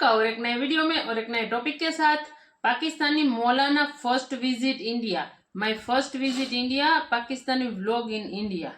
आपका और एक नए वीडियो में और एक नए टॉपिक के साथ। पाकिस्तानी मौलाना first visit India, my first visit India, Pakistani vlog in India.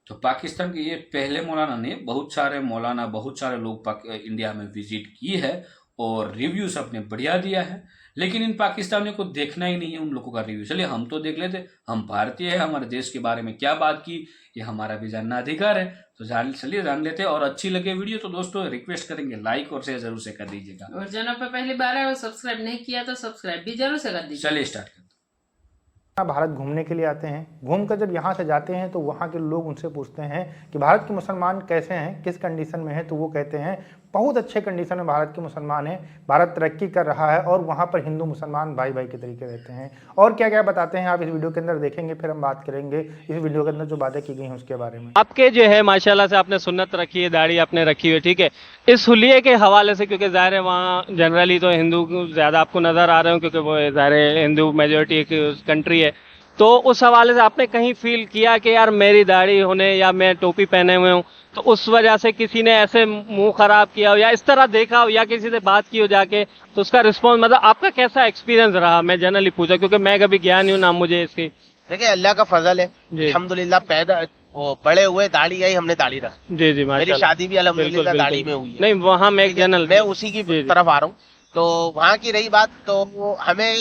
तो पाकिस्तान के ये पहले मौलाना ने बहुत सारे लोग इंडिया में विजिट की है और रिव्यूज अपने बढ़िया दिया है, लेकिन इन पाकिस्तानियों को देखना ही नहीं है उन लोगों का रिव्यू। चलिए हम तो देख लेते, हम भारतीय है, हमारे देश के बारे में क्या बात की ये हमारा भी जानना अधिकार है। तो चलिए जान लेते हैं, और अच्छी लगे वीडियो तो दोस्तों रिक्वेस्ट करेंगे लाइक और शेयर जरूर से कर दीजिएगा, और चैनल पर पहली बार है और सब्सक्राइब नहीं किया तो सब्सक्राइब भी जरूर से कर दीजिए। चलिए स्टार्ट करते हैं। भारत घूमने के लिए आते हैं, घूमकर जब यहाँ से जाते हैं तो वहाँ के लोग उनसे पूछते हैं कि भारत के मुसलमान कैसे हैं, किस कंडीशन में है, तो वो कहते हैं बहुत अच्छे कंडीशन में भारत के मुसलमान हैं, भारत तरक्की कर रहा है और वहाँ पर हिंदू मुसलमान भाई भाई के तरीके रहते हैं। और क्या क्या बताते हैं आप इस वीडियो के अंदर देखेंगे, फिर हम बात करेंगे इस वीडियो के अंदर जो बातें की गई हैं उसके बारे में। आपके जो है माशाल्लाह से आपने सुन्नत रखी है, दाढ़ी आपने रखी हुई है, ठीक है। इस हुलिये के हवाले से, क्योंकि ज़ाहिर है वहाँ जनरली तो हिंदू ज़्यादा आपको नज़र आ रहे हो, क्योंकि वो ज़ाहिर है हिंदू मेजोरिटी की कंट्री है, तो उस हवाले से आपने कहीं फील किया कि यार मेरी दाढ़ी होने या मैं टोपी पहने हुए हूँ तो उस वजह से किसी ने ऐसे मुंह खराब किया हो या इस तरह देखा हो या किसी से बात की हो जाके, तो उसका रिस्पॉन्स मतलब आपका कैसा एक्सपीरियंस रहा? मैं जनरली पूछा क्योंकि मैं कभी गया नहीं हूँ ना मुझे इसकी। देखिए अल्लाह का फजल है, अल्हम्दुलिल्लाह पैदा बड़े हुए दाढ़ी आई, हमने दाढ़ी रखी। जी जी, मेरी शादी भी अल्हम्दुलिल्लाह दाढ़ी में हुई है। नहीं वहाँ मैं जनरल मैं उसी की तरफ आ रहा हूँ। तो वहाँ की रही बात, तो हमें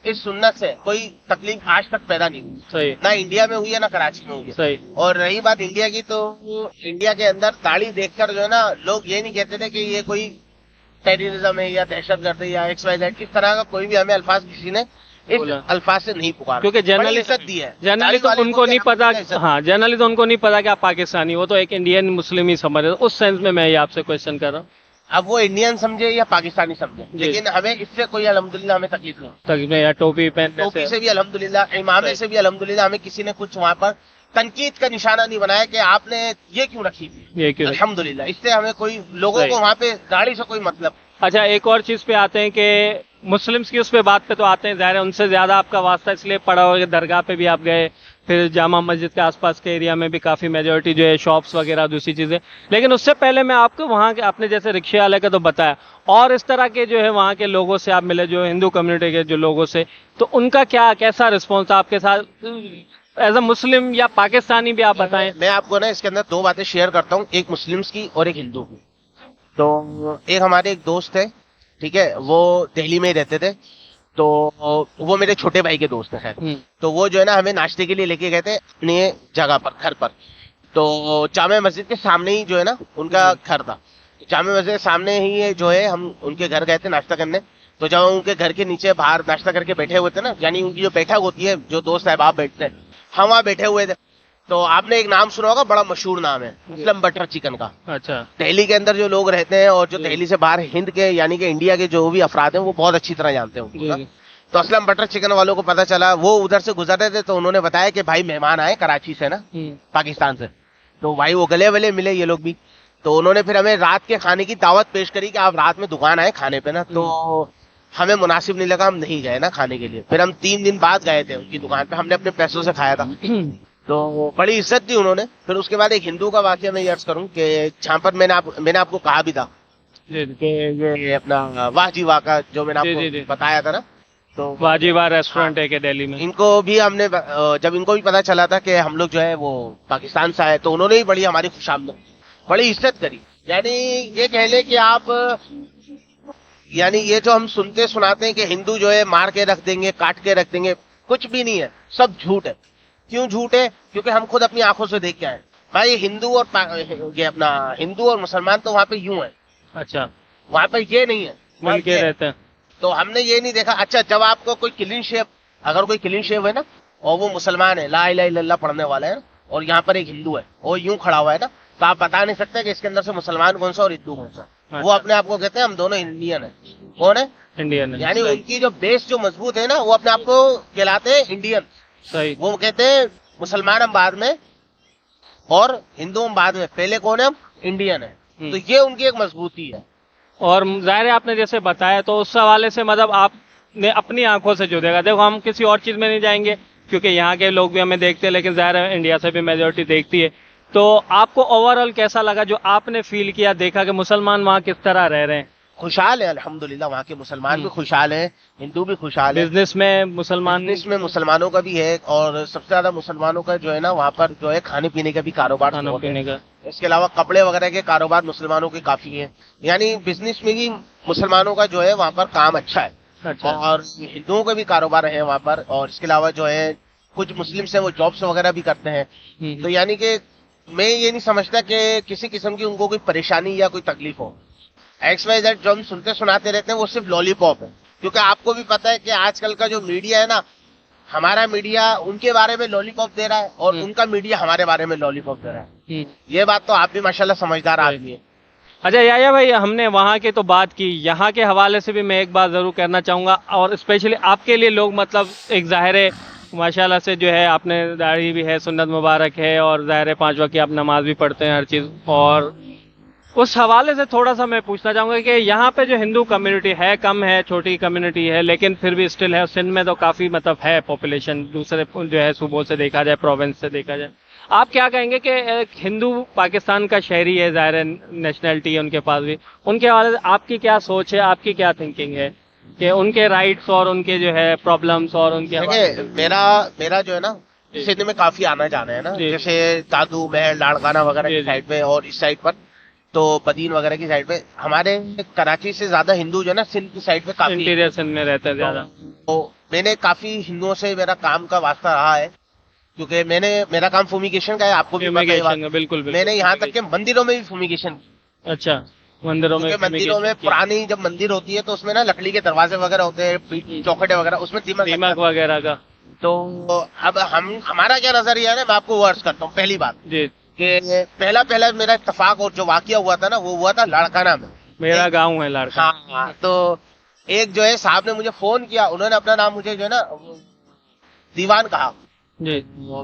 इस सुन्नत से कोई तकलीफ आज तक पैदा नहीं हुई, सही ना इंडिया में हुई है ना कराची में हुई है। सही। और रही बात इंडिया की, तो इंडिया के अंदर दाढ़ी देखकर जो है ना, लोग ये नहीं कहते थे कि ये कोई टेररिज्म है या दहशतगर्द है या XYZ, किस तरह का कोई भी हमें अल्फाज किसी ने इस अल्फाज से नहीं पुकारा, क्योंकि जनरली इज्जत दी है। जनरली तो उनको नहीं पता, हाँ जनरली तो उनको नहीं पता कि आप पाकिस्तानी हो, तो एक इंडियन मुस्लिम ही समझ रहे। उस सेंस में मैं ये आपसे क्वेश्चन कर रहा हूँ। अब वो इंडियन समझे या पाकिस्तानी समझे, लेकिन हमें इससे कोई अल्हम्दुलिल्लाह हमें तकलीफ नहीं। तकलीफ या टोपी पहनने टोपी से भी अल्हम्दुलिल्लाह, इमामे से भी अल्हम्दुलिल्लाह, हमें किसी ने कुछ वहाँ पर तनकीद का निशाना नहीं बनाया कि आपने ये क्यों रखी थी, ये क्यों। अल्हम्दुलिल्लाह इससे हमें कोई, लोगों को वहाँ पे दाढ़ी से कोई मतलब। अच्छा एक और चीज पे आते हैं कि मुस्लिम्स की उस पे बात पे तो आते हैं, ज़ाहिर है उनसे ज्यादा आपका वास्ता इसलिए पड़ा होगा, दरगाह पे भी आप गए, फिर जामा मस्जिद के आसपास के एरिया में भी काफ़ी मेजोरिटी जो है शॉप्स वगैरह दूसरी चीज़ें। लेकिन उससे पहले मैं आपको वहाँ के, आपने जैसे रिक्शे वाले का तो बताया, और इस तरह के जो है वहाँ के लोगों से आप मिले, जो हिंदू कम्युनिटी के जो लोगों से, तो उनका क्या कैसा रिस्पॉन्स आपके साथ एज अ मुस्लिम या पाकिस्तानी भी आप बताएं। मैं आपको ना इसके अंदर दो बातें शेयर करता हूँ, एक मुस्लिम्स की और एक हिंदू की। तो एक हमारे एक दोस्त है, ठीक है, वो दिल्ली में ही रहते थे, तो वो मेरे छोटे भाई के दोस्त हैं। तो वो जो है ना हमें नाश्ते के लिए लेके गए थे अपने जगह पर, घर पर। तो जामे मस्जिद के सामने ही जो है ना उनका घर था। जामे मस्जिद के सामने ही जो है हम उनके घर गए थे नाश्ता करने। तो जब हम उनके घर के नीचे बाहर नाश्ता करके बैठे हुए थे ना, यानी उनकी जो बैठक होती है, जो दोस्त साहब आप बैठते हैं, हम वहाँ बैठे हुए थे। तो आपने एक नाम सुना होगा, बड़ा मशहूर नाम है, असलम बटर चिकन का। अच्छा। दिल्ली के अंदर जो लोग रहते हैं और जो दिल्ली से बाहर हिंद के यानी कि इंडिया के जो भी अफराद हैं वो बहुत अच्छी तरह जानते हैं उनको। तो असलम बटर चिकन वालों को पता चला, वो उधर से गुजर रहे थे, तो उन्होंने बताया कि भाई मेहमान आए कराची से ना, पाकिस्तान से। तो भाई वो गले वले मिले ये लोग भी। तो उन्होंने फिर हमें रात के खाने की दावत पेश करी कि आप रात में दुकान आए खाने पे ना। तो हमें मुनासिब नहीं लगा, हम नहीं गए ना खाने के लिए। फिर हम 3 दिन बाद गए थे उनकी दुकान पे, हमने अपने पैसों से खाया था। तो बड़ी इज्जत दी उन्होंने। फिर उसके बाद एक हिंदू का वाकया मैं अर्ज करूं कि जहाँ पर मैंने आपको कहा भी था कि ये अपना वाह जी वाह का जो मैंने आपको बताया था ना, तो वाह जी वाह रेस्टोरेंट है दिल्ली में। इनको भी हमने, जब इनको भी पता चला था कि हम लोग जो है वो पाकिस्तान से आए, तो उन्होंने भी बड़ी हमारी खुशामद, बड़ी इज्जत करी। यानी ये कह ले कि आप, यानी ये जो हम सुनते सुनाते हैं कि हिंदू जो है मार के रख देंगे, काट के रख देंगे, कुछ भी नहीं है, सब झूठ है। क्यों झूठ है? क्योंकि हम खुद अपनी आंखों से देख के आए भाई। हिंदू और मुसलमान तो वहाँ पे यूं है। अच्छा। वहाँ पे ये नहीं है, मिल के रहते हैं। तो हमने ये नहीं देखा। अच्छा, जब आपको कोई क्लीन शेव, अगर कोई क्लीन शेव है ना और वो मुसलमान है, ला इलाहा इल्लल्लाह पढ़ने वाला है ना, और यहाँ पर एक हिंदू है और यूं खड़ा हुआ है ना, तो आप बता नहीं सकते कि इसके अंदर से मुसलमान कौन सा और हिंदू कौन सा। वो अपने आप को कहते हैं हम दोनों इंडियन है। कौन है? इंडियन है। यानी उनकी जो बेस जो मजबूत है ना, वो अपने आप को कहलाते हैं इंडियन। सही। वो कहते हैं मुसलमान हम बाद में और हिंदू हम बाद में, पहले कौन है? हम इंडियन है। तो ये उनकी एक मजबूती है। और जाहिर है आपने जैसे बताया, तो उस हवाले से मतलब आपने अपनी आंखों से जो देखा, देखो हम किसी और चीज में नहीं जाएंगे क्योंकि यहाँ के लोग भी हमें देखते हैं, लेकिन जाहिर है इंडिया से भी मेजोरिटी देखती है। तो आपको ओवरऑल कैसा लगा जो आपने फील किया, देखा कि मुसलमान वहाँ किस तरह रह रहे हैं, खुशहाल है अल्हम्दुलिल्लाह, वहाँ के मुसलमान भी खुशहाल हैं, हिंदू भी खुशहाल है। बिजनेस में मुसलमान बिजनेस में मुसलमानों का भी है, और सबसे ज्यादा मुसलमानों का जो है ना वहाँ पर जो है खाने पीने का भी कारोबार खाना बहुत है। पीने का। इसके अलावा कपड़े वगैरह के कारोबार मुसलमानों के काफी हैं, यानी बिजनेस में भी मुसलमानों का जो है वहाँ पर काम अच्छा है। अच्छा। और हिंदुओं के भी कारोबार है वहाँ पर, और इसके अलावा जो है कुछ मुस्लिम है वो जॉब्स वगैरह भी करते हैं। तो यानी कि मैं ये नहीं समझता कि किसी किस्म की उनको कोई परेशानी या कोई तकलीफ हो। XYZ जो हम सुनते सुनाते रहते हैं वो सिर्फ लॉलीपॉप है, क्योंकि आपको भी पता है कि आजकल का जो मीडिया है ना, हमारा मीडिया उनके बारे में लॉलीपॉप दे रहा है और उनका मीडिया हमारे बारे में लॉलीपॉप दे रहा है। ये बात तो आप भी माशाल्लाह समझदार आदमी है। अच्छा याया भाई, हमने वहाँ की तो बात की, यहाँ के हवाले से भी मैं एक बात ज़रूर कहना चाहूँगा, और स्पेशली आपके लिए लोग मतलब एक ज़ाहिर है माशाल्लाह से जो है आपने दाढ़ी भी है, सुन्नत मुबारक है, और ज़ाहिर है 5 वक्त की आप नमाज भी पढ़ते हैं, हर चीज़। और उस हवाले से थोड़ा सा मैं पूछना चाहूँगा कि यहाँ पे जो हिंदू कम्युनिटी है, कम है, छोटी कम्युनिटी है, लेकिन फिर भी स्टिल है। सिंध में तो काफ़ी मतलब है पॉपुलेशन, दूसरे जो है सूबों से देखा जाए, प्रोविंस से देखा जाए। आप क्या कहेंगे कि एक हिंदू पाकिस्तान का शहरी है, ज़ाहिर है नेशनलिटी है उनके पास भी, उनके हवाले से आपकी क्या सोच है, आपकी क्या थिंकिंग है कि उनके राइट्स और उनके जो है प्रॉब्लम्स और उनके देखिए, मेरा जो है ना सिंध में काफी आना जाना है ना, जैसे दादू महल लाड़काना वगैरह की साइड पे, और इस साइड पर तो बदीन वगैरह की साइड पे हमारे कराची से ज्यादा हिंदू जो है ना सिंध की साइड पे काफी इंटीरियर सिंध में रहते हैं ज्यादा। तो मैंने काफी हिंदुओं से मेरा काम का वास्ता रहा है, क्योंकि मेरा काम फूमिगेशन का है, आपको भी पता है ये बात। बिल्कुल। मैंने यहाँ तक के मंदिरों में भी फूमिगेशन। अच्छा, मंदिरों में पुरानी जब मंदिर होती है तो उसमें ना लकड़ी के दरवाजे वगैरह होते हैं, चौखटे वगैरह, उसमें दीमक वगैरह का। तो अब हमारा क्या नजरिया है ना, मैं आपको वो अर्ज करता हूँ। पहली बात जी, कि पहला मेरा इत्तेफाक और जो वाकया हुआ था ना, वो हुआ था लाड़काना में। मेरा गांव है लाड़काना। हाँ, तो एक जो है साहब ने मुझे फोन किया, उन्होंने अपना नाम मुझे जो है ना दीवान कहा जी।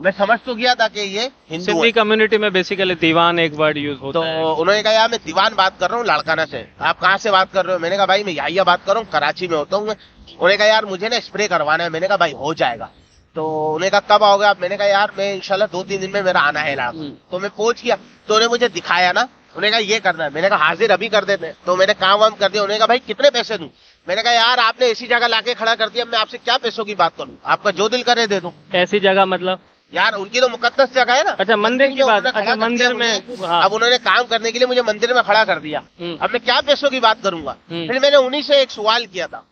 मैं समझ तो गया था कि ये हिंदू सिंधी कम्युनिटी में बेसिकली दीवान एक वर्ड यूज होता है। तो उन्होंने कहा यार मैं दीवान बात कर रहा हूँ लाड़काना से, आप कहाँ से बात कर रहे हो? मैंने कहा भाई मैं यहिया बात कर रहा हूँ, कराची में होता हूँ मैं। उन्होंने कहा यार मुझे ना स्प्रे करवाना है। मैंने कहा भाई हो जाएगा। तो उन्होंने कहा कब आओगे आप? मैंने कहा यार मैं इंशाल्लाह 2-3 दिन में मेरा आना है इलाका। तो मैं पहुंच गया, तो उन्होंने मुझे दिखाया ना, उन्होंने कहा ये करना है। मैंने कहा हाजिर अभी कर देते हैं। तो मैंने काम वाम कर दिया। उन्होंने कहा भाई कितने पैसे दूं? मैंने कहा यार आपने ऐसी जगह लाके खड़ा कर दिया, मैं आपसे क्या पैसों की बात करूं, आपका जो दिल करे दे दूं। ऐसी जगह मतलब यार उनकी तो मुकद्दस जगह है ना। अच्छा, मंदिर की बात। अच्छा, मंदिर में। हाँ। अब उन्होंने काम करने के लिए मुझे मंदिर में खड़ा कर दिया। अब मैं क्या पैसों की बात करूंगा? फिर मैंने उन्हीं से एक सवाल किया था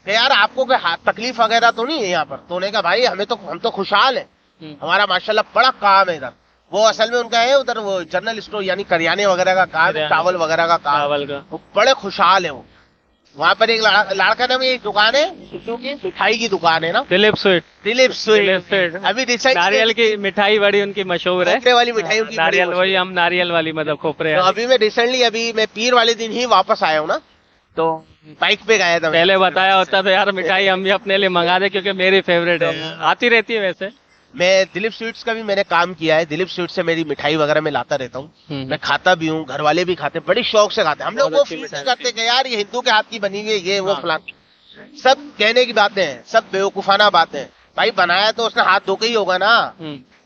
कि यार आपको कोई तकलीफ वगैरह तो नहीं है यहाँ पर? तो उन्होंने कहा भाई हम तो खुशहाल है, हमारा माशाल्लाह बड़ा काम है इधर। वो असल में उनका है उधर वो जनरल स्टोर यानी करियाने वगैरह का काम, चावल वगैरह का काम, वो बड़े खुशहाल है। वो वहाँ पर एक लाड़काना में एक दुकान है, क्योंकि मिठाई की दुकान है ना, दिलीप स्वीट। अभी रिसेंट नारियल की मिठाई बड़ी उनकी मशहूर है। खोपरे वाली मिठाई उनकी नारियल, वही हम नारियल वाली मतलब खोपरे। तो अभी मैं रिसेंटली अभी मैं पीर वाले दिन ही वापस आया हूँ ना, तो बाइक पे गया था। पहले बताया होता तो यार मिठाई हम भी अपने लिए मंगा दे, क्योंकि मेरी फेवरेट है, आती रहती है वैसे। मैं दिलीप स्वीट्स का भी मैंने काम किया है। दिलीप स्वीट्स से मेरी मिठाई वगैरह मैं लाता रहता हूँ, मैं खाता भी हूँ, घर वाले भी खाते हैं, बड़ी शौक से खाते हैं। हम लोग वो फील करते हैं यार ये हिंदू के हाथ की बनी हुई है, ये वो फलान। सब कहने की बातें हैं, सब बेवकूफाना बातें हैं। भाई बनाया तो उसने हाथ धो के ही होगा ना,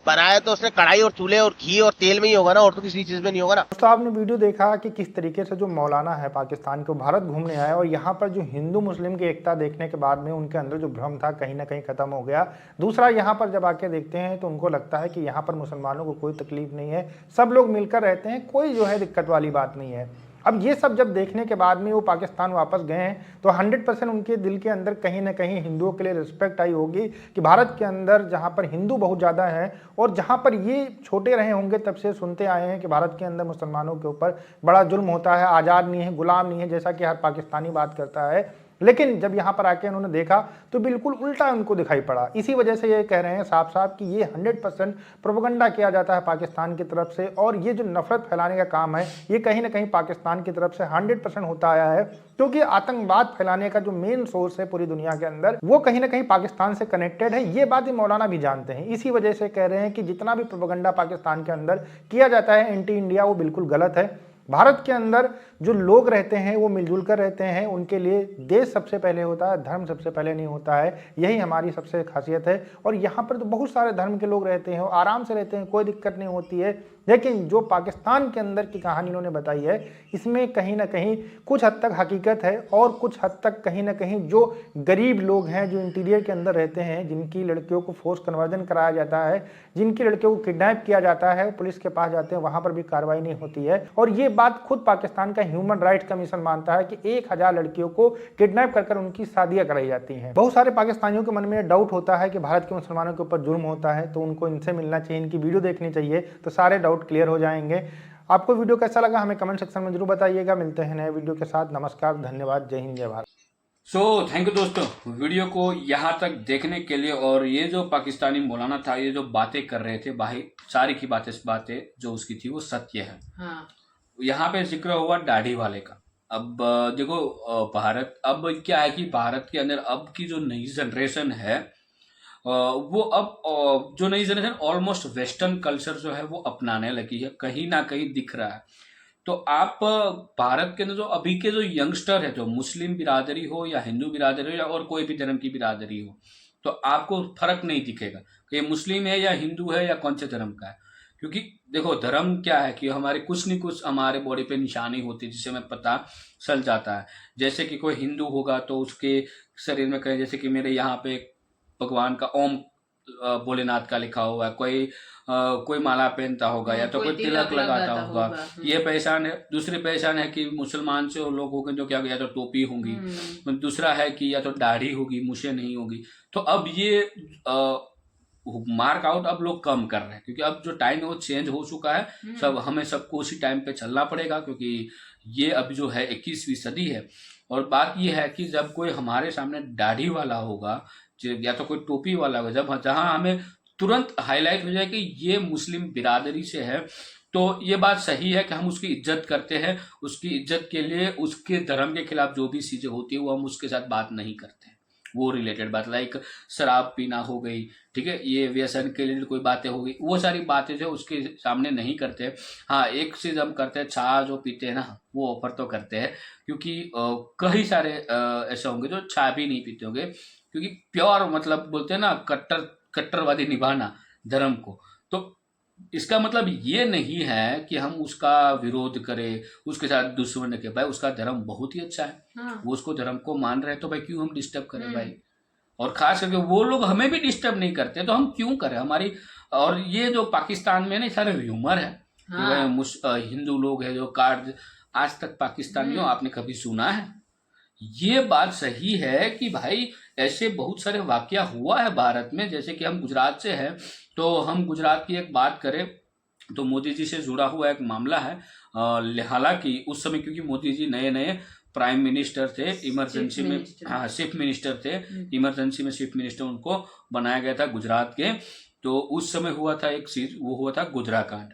बनाया तो उसने कढ़ाई और चूल्हे और घी और तेल में ही होगा ना, और तो किसी चीज में नहीं होगा ना। दोस्तों आपने वीडियो देखा कि किस तरीके से जो मौलाना है पाकिस्तान के भारत घूमने आए, और यहाँ पर जो हिंदू मुस्लिम की एकता देखने के बाद में उनके अंदर जो भ्रम था कहीं ना कहीं खत्म हो गया। दूसरा, यहाँ पर जब आके देखते हैं तो उनको लगता है कि यहाँ पर मुसलमानों को कोई तकलीफ नहीं है, सब लोग मिलकर रहते हैं, कोई जो है दिक्कत वाली बात नहीं है। अब ये सब जब देखने के बाद में वो पाकिस्तान वापस गए हैं तो 100% उनके दिल के अंदर कहीं ना कहीं हिंदुओं के लिए रिस्पेक्ट आई होगी कि भारत के अंदर जहाँ पर हिंदू बहुत ज़्यादा है, और जहाँ पर ये छोटे रहे होंगे तब से सुनते आए हैं कि भारत के अंदर मुसलमानों के ऊपर बड़ा जुल्म होता है, आज़ाद नहीं है, गुलाम नहीं है, जैसा कि हर पाकिस्तानी बात करता है। लेकिन जब यहाँ पर आके उन्होंने देखा तो बिल्कुल उल्टा उनको दिखाई पड़ा। इसी वजह से ये कह रहे हैं साफ साफ कि ये 100% प्रोपेगेंडा किया जाता है पाकिस्तान की तरफ से, और ये जो नफरत फैलाने का काम है ये कहीं ना कहीं पाकिस्तान की तरफ से 100% होता आया है, क्योंकि आतंकवाद फैलाने का जो मेन सोर्स है पूरी दुनिया के अंदर वो कहीं ना कहीं पाकिस्तान से कनेक्टेड है। ये बात मौलाना भी जानते हैं, इसी वजह से कह रहे हैं कि जितना भी प्रोपेगेंडा पाकिस्तान के अंदर किया जाता है एंटी इंडिया, वो बिल्कुल गलत है। भारत के अंदर जो लोग रहते हैं वो मिलजुल कर रहते हैं, उनके लिए देश सबसे पहले होता है, धर्म सबसे पहले नहीं होता है। यही हमारी सबसे खासियत है। और यहाँ पर तो बहुत सारे धर्म के लोग रहते हैं, आराम से रहते हैं, कोई दिक्कत नहीं होती है। लेकिन जो पाकिस्तान के अंदर की कहानी इन्होंने बताई है, इसमें कहीं ना कहीं कुछ हद तक हकीकत है और कुछ हद तक कहीं ना कहीं जो गरीब लोग हैं, जो इंटीरियर के अंदर रहते हैं, जिनकी लड़कियों को फोर्स कन्वर्जन कराया जाता है, जिनकी लड़कियों को किडनैप किया जाता है, पुलिस के पास जाते हैं, वहां पर भी कार्रवाई नहीं होती है। और ये बात खुद पाकिस्तान का ह्यूमन राइट्स कमीशन मानता है कि 1000 लड़कियों को किडनैप कर उनकी शादियां कराई जाती हैं। बहुत सारे पाकिस्तानियों के मन में डाउट होता है कि भारत के मुसलमानों के ऊपर जुर्म होता है, तो उनको इनसे मिलना चाहिए, इनकी वीडियो देखनी चाहिए, तो सारे डाउट क्लियर हो जाएंगे। आपको वीडियो कैसा लगा हमें कमेंट सेक्शन में जरूर बताइएगा। मिलते हैं नए वीडियो के साथ। नमस्कार, धन्यवाद, जय हिंद, जय भारत। थैंक यू दोस्तों, वीडियो को यहाँ तक देखने के लिए। और ये जो पाकिस्तानी मौलाना था, ये जो बातें कर रहे थे भाई, सारी की बातें जो उसकी थी वो सत्य है। हाँ। यहाँ पे जिक्र हुआ दाढ़ी वाले का। अब देखो, भारत अब क्या है कि भारत के अंदर अब की जो नई जनरेशन है, वो अब जो नई जनरेशन ऑलमोस्ट वेस्टर्न कल्चर जो है वो अपनाने लगी है, कहीं ना कहीं दिख रहा है। तो आप भारत के अंदर जो अभी के जो यंगस्टर है, जो मुस्लिम बिरादरी हो या हिंदू बिरादरी हो या और कोई भी धर्म की बिरादरी हो, तो आपको फर्क नहीं दिखेगा कि ये मुस्लिम है या हिंदू है या कौन से धर्म का है। क्योंकि देखो, धर्म क्या है कि हमारे कुछ न कुछ हमारे बॉडी पे निशानी होती है जिससे हमें पता चल जाता है। जैसे कि कोई हिंदू होगा तो उसके शरीर में कहीं, जैसे कि मेरे यहाँ पे भगवान का ओम भोलेनाथ का लिखा हुआ है, कोई माला पहनता होगा या तो कोई तिलक लगाता होगा। ये पहचान है। दूसरी पहचान है कि मुसलमान से लोग होंगे जो क्या, या तो टोपी होंगी, दूसरा है कि या तो दाढ़ी होगी, मूछें नहीं होगी। तो अब ये मार्क आउट अब लोग कम कर रहे हैं, क्योंकि अब जो टाइम है वो चेंज हो चुका है। हमें सबको उसी टाइम पे चलना पड़ेगा, क्योंकि ये अब जो है 21वीं सदी है। और बात ये है कि जब कोई हमारे सामने दाढ़ी वाला होगा या तो कोई टोपी वाला होगा, जब जहां हमें तुरंत हाईलाइट हो जाए कि ये मुस्लिम बिरादरी से है, तो ये बात सही है कि हम उसकी इज्जत करते हैं। उसकी इज्जत के लिए उसके धर्म के खिलाफ जो भी चीजें होती है वो हम उसके साथ बात नहीं करते। वो रिलेटेड बात, लाइक शराब पीना हो गई, ठीक है, ये व्यसन के लिए कोई बातें हो गई, वो सारी बातें जो उसके सामने नहीं करते। हाँ, एक चीज हम करते हैं, चाय जो पीते हैं ना, वो ऑफर तो करते हैं, क्योंकि कई सारे ऐसे होंगे जो चाय भी नहीं पीते होंगे, क्योंकि प्योर मतलब बोलते हैं ना, कट्टरवादी निभाना धर्म को। तो इसका मतलब ये नहीं है कि हम उसका विरोध करें, उसके साथ दुश्मन के। भाई उसका धर्म बहुत ही अच्छा है। हाँ। वो उसको धर्म को मान रहे हैं, तो भाई क्यों हम डिस्टर्ब करें भाई। और खास करके वो लोग हमें भी डिस्टर्ब नहीं करते, तो हम क्यों करें हमारी। और ये जो पाकिस्तान में ना सारे ह्यूमर है, हिंदू लोग है जो कार्ड, आज तक पाकिस्तानियों आपने कभी सुना है? ये बात सही है कि भाई ऐसे बहुत सारे वाकया हुआ है भारत में। जैसे कि हम गुजरात से हैं, तो हम गुजरात की एक बात करें तो मोदी जी से जुड़ा हुआ एक मामला है। हालांकि उस समय क्योंकि मोदी जी नए नए प्राइम मिनिस्टर थे, इमरजेंसी में, हाँ, चीफ मिनिस्टर थे, इमरजेंसी में चीफ मिनिस्टर उनको बनाया गया था गुजरात के। तो उस समय हुआ था एक चीज, वो हुआ था गोधरा कांड,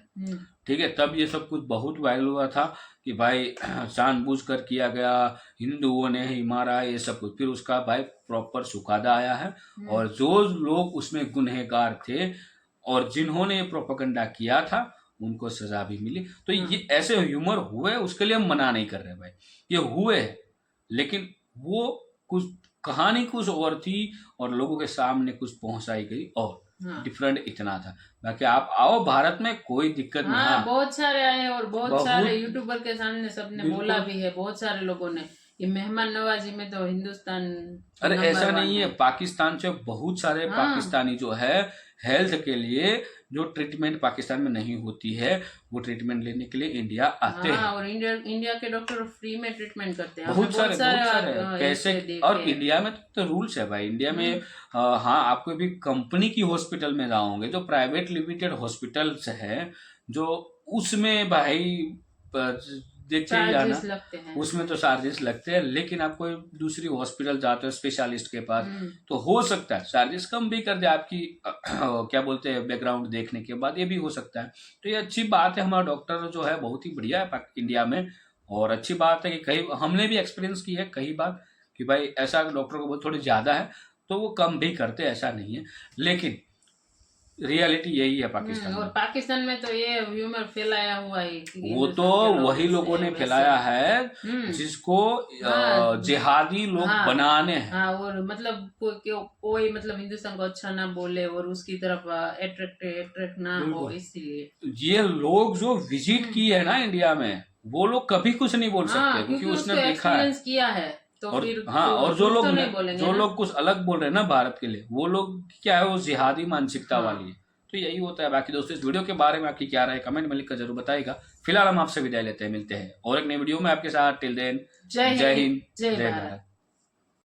ठीक है। तब ये सब कुछ बहुत वायरल हुआ था कि भाई जानबूझकर किया गया, हिंदुओं ने ही मारा, ये सब कुछ। फिर उसका भाई प्रॉपर चुकादा आया है, और जो लोग उसमें गुनहगार थे और जिन्होंने ये प्रोपेगेंडा किया था उनको सजा भी मिली। तो ये ऐसे ह्यूमर हुए, उसके लिए हम मना नहीं कर रहे भाई, ये हुए, लेकिन वो कुछ कहानी कुछ और थी और लोगों के सामने कुछ पहुंचाई गई और डिफरेंट इतना था। बाकी आप आओ भारत में, कोई दिक्कत नहीं। हाँ, बहुत सारे आए और बहुत सारे यूट्यूबर के सामने सबने बोला भी है, बहुत सारे लोगों ने। ये मेहमान नवाजी में तो हिंदुस्तान, अरे ऐसा नहीं है, पाकिस्तान से बहुत सारे पाकिस्तानी जो है हेल्थ के लिए जो ट्रीटमेंट पाकिस्तान में नहीं होती है, वो ट्रीटमेंट लेने के लिए इंडिया आते हैं। और इंडिया के डॉक्टर फ्री में ट्रीटमेंट करते हैं। बहुत सारे कैसे। और इंडिया में तो रूल्स है भाई, इंडिया में हाँ, आपको भी कंपनी की हॉस्पिटल में जाओगे, जो प्राइवेट लिमिटेड हॉस्पिटल्स है, जो उसमें भाई देखिए जाना, उसमें तो चार्जेस लगते हैं। लेकिन आप कोई दूसरी हॉस्पिटल जाते हो स्पेशलिस्ट के पास, तो हो सकता है चार्जेस कम भी कर दे आपकी क्या बोलते हैं बैकग्राउंड देखने के बाद, ये भी हो सकता है। तो ये अच्छी बात है, हमारा डॉक्टर जो है बहुत ही बढ़िया है इंडिया में। और अच्छी बात है कि कई हमने भी एक्सपीरियंस की है कई बार कि भाई ऐसा डॉक्टर को बहुत थोड़ी ज्यादा है तो वो कम भी करते, ऐसा नहीं है। लेकिन रियलिटी यही है पाकिस्तान और में। पाकिस्तान में तो ये ह्यूमर फैलाया हुआ है कि वो तो हिंदुस्तान के वही लोगों ने वैसे- फैलाया है हम्म। जिसको हाँ। जिहादी लोग हाँ। बनाने हैं। हाँ, और मतलब कोई मतलब हिंदुस्तान को अच्छा ना बोले और उसकी तरफ अट्रैक्ट ना हो, बिल्कुल। इसीलिए। ये लोग जो विजिट किए है ना इंडिया में, वो लोग कभी कुछ नहीं बोल हाँ, सकते क्योंकि उसने उसको देखा है। एक्सपीरियंस किया है तो और फिर हाँ, तो और जो झूठ लोग तो नहीं बोलेंगे जो ना। लोग कुछ अलग बोल रहे हैं ना भारत के लिए, वो लोग क्या है, वो जिहादी मानसिकता हाँ। वाली है। तो यही होता है। बाकी दोस्तों, इस वीडियो के बारे में आपकी क्या राय है कमेंट में लिखकर जरूर बताइएगा। फिलहाल हम आपसे विदाई लेते हैं, मिलते हैं और एक नई वीडियो में आपके साथ। टिल देन, जय जय हिंद, हिंद, जय जय भारत। भारत।